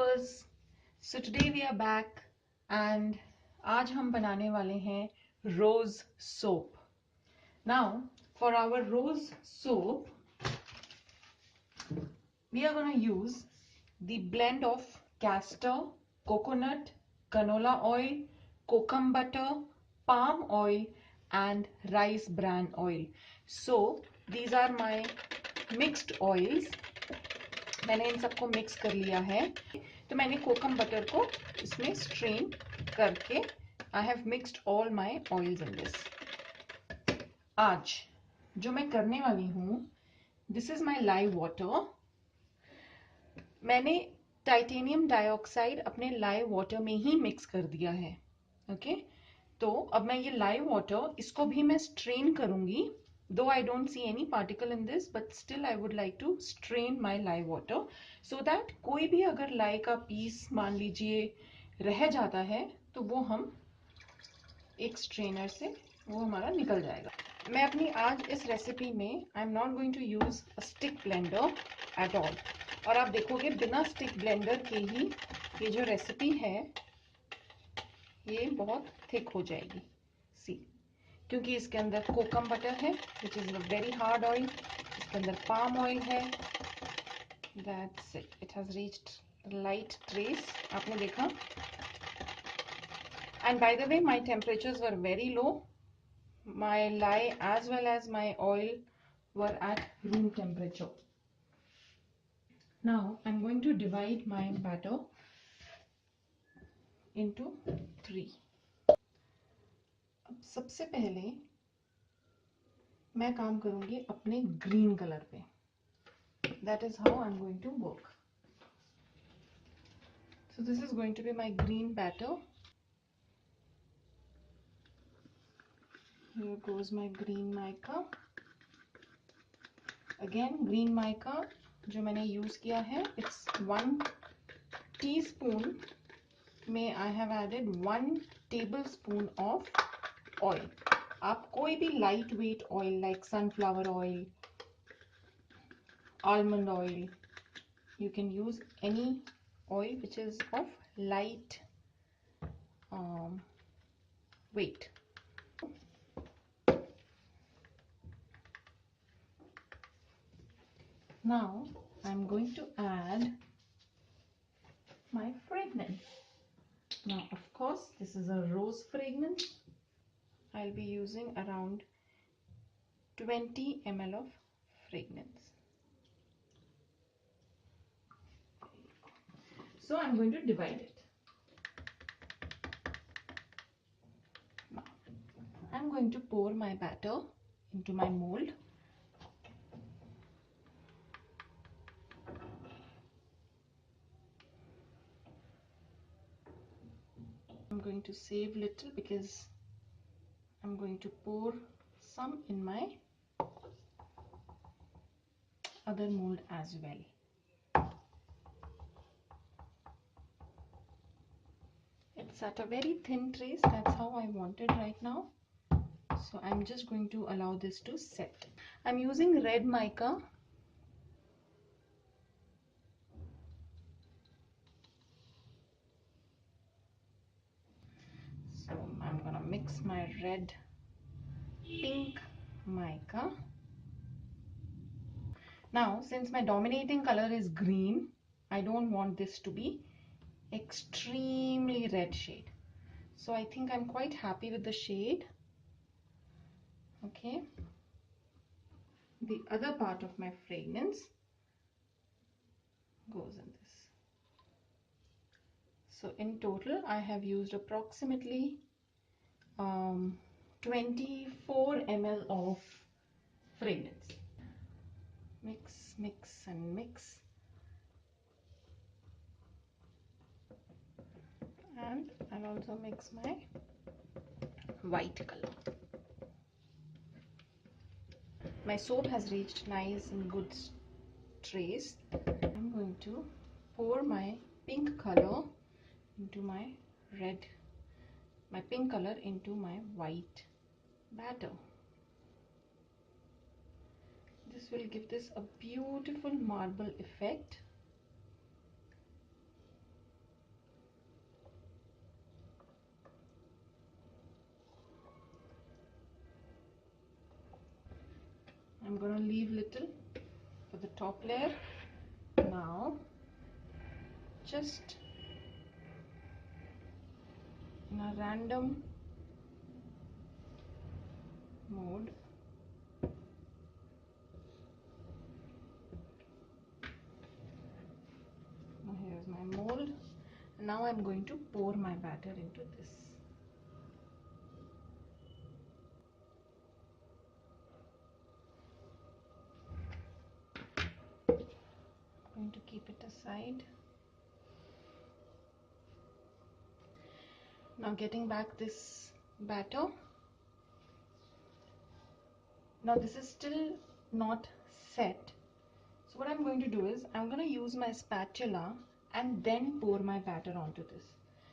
hoppers, so today we are back and आज हम बनाने वाले हैं rose soap. Now for our rose soap we are going to use the blend of castor, coconut, canola oil, kokum butter, palm oil and Ricebran oil. So these are my mixed oils. मैंने इन सबको mix कर लिया है. तो मैंने कोकम butter को इसमें strain करके I have mixed all my oils in this. आज जो मैं करने वाली हूँ, this is my live water. मैंने टाइटेनियम डाइऑक्साइड अपने लाइव वाटर में ही मिक्स कर दिया है. ओके तो अब मैं ये लाइव वाटर, इसको भी मैं स्ट्रेन करूंगी. Though I don't see any particle in this, but still I would like to strain my lye water so that कोई भी अगर lye का पीस मान लीजिए रह जाता है तो वो हम एक स्ट्रेनर से वो हमारा निकल जाएगा. मैं अपनी आज इस रेसिपी में I am not going to use a stick blender at all. और आप देखोगे बिना स्टिक ब्लेंडर के ही ये जो रेसिपी है ये बहुत थिक हो जाएगी. सी, क्योंकि इसके अंदर कोकम बटर है which is a very hard oil. इसके अंदर पाम ऑयल है. That's it. It has reached light trace. आपने देखा. And by the way my temperatures were very low. My lye as well as my oil were at room temperature. Now I am going to divide my batter into 3. सबसे पहले मैं काम करूंगी अपने green colour पे. That is how I am going to work. So this is going to be my green batter. Here goes my green mica. Again green mica जो मैंने use किया है, इट्स 1 टीस्पून में I have added 1 tablespoon of oil. आप कोई भी light weight oil like sunflower oil, almond oil, you can use any oil which is of light weight. Now I'm going to add my fragrance. Now of course this is a rose fragrance. I'll be using around 20 ml of fragrance. So I'm going to divide it. Now I'm going to pour my batter into my mold. I'm going to save little because I'm going to pour some in my other mold as well. It's at a very thin trace. That's how I want it right now. So I'm just going to allow this to set. I'm using red mica. So I'm gonna mix my red, pink mica. Now since my dominating color is green, I don't want this to be extremely red shade. So I think I'm quite happy with the shade. Okay. The other part of my fragrance goes in this. So in total I have used approximately 24 ml of fragrance. Mix, mix and mix. And I'll also mix my white color. My soap has reached nice and good trace. I'm going to pour my pink color into my red, my pink color into my white batter. This will give this a beautiful marble effect. I'm gonna leave little for the top layer. Now just in a random mode, now here's my mold, and now I'm going to pour my batter into this. I'm going to keep it aside. Now getting back this batter. Now this is still not set. So what I'm going to do is I'm going to use my spatula and then pour my batter onto this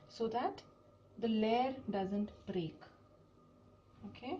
so that the layer doesn't break. Okay.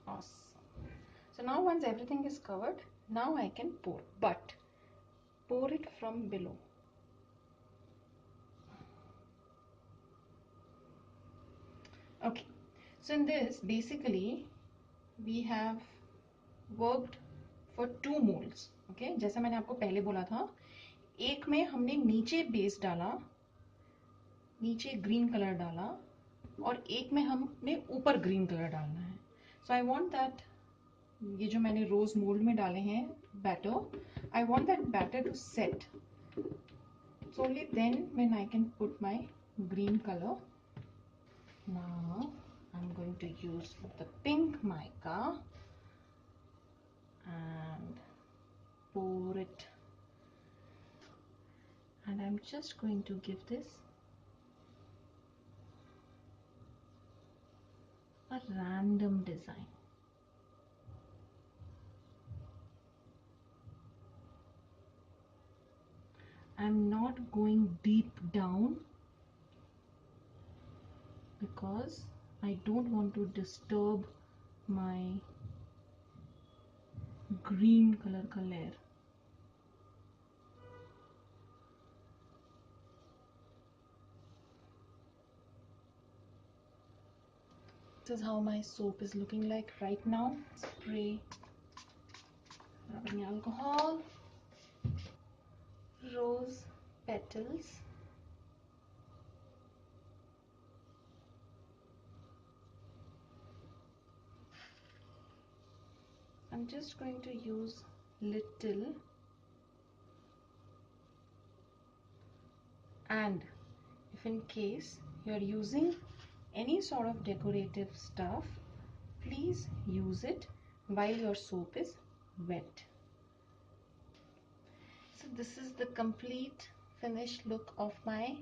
Awesome. So now once everything is covered, now I can pour, but pour it from below. Okay, so in this basically we have worked for two molds. Okay, जैसा मैंने आपको पहले बोला था, एक में हमने नीचे बेस डाला, नीचे ग्रीन कलर डाला, और एक में हमने ऊपर ग्रीन कलर डालना है. So I want that, ये जो मैंने रोज मोल्ड में डाले हैं batter, I want that batter to set. So only then when I can put my green color. Now I'm going to use the pink mica and pour it, and I'm just going to give this a random design. I'm not going deep down because I don't want to disturb my green color का layer. This is how my soap is looking like right now. Spray rubbing alcohol, rose petals, I'm just going to use little, and if in case you are using any sort of decorative stuff, please use it while your soap is wet. So this is the complete finished look of my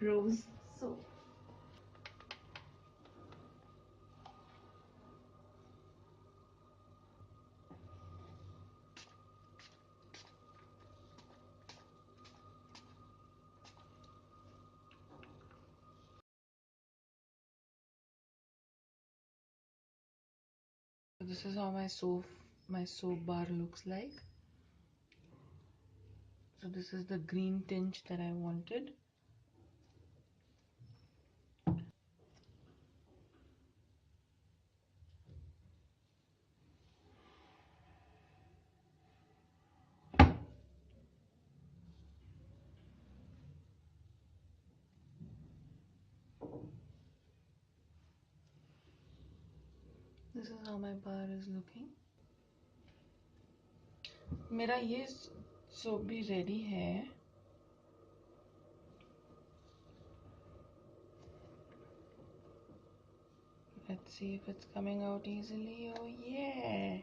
rose soap. So this is how my soap bar looks like. So this is the green tinge that I wanted. This is how my bar is looking. मेरा ये soap भी ready है. Let's see if it's coming out easily. Oh yeah!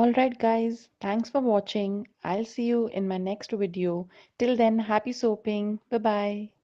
Alright guys, thanks for watching. I'll see you in my next video. Till then, happy soaping. Bye bye.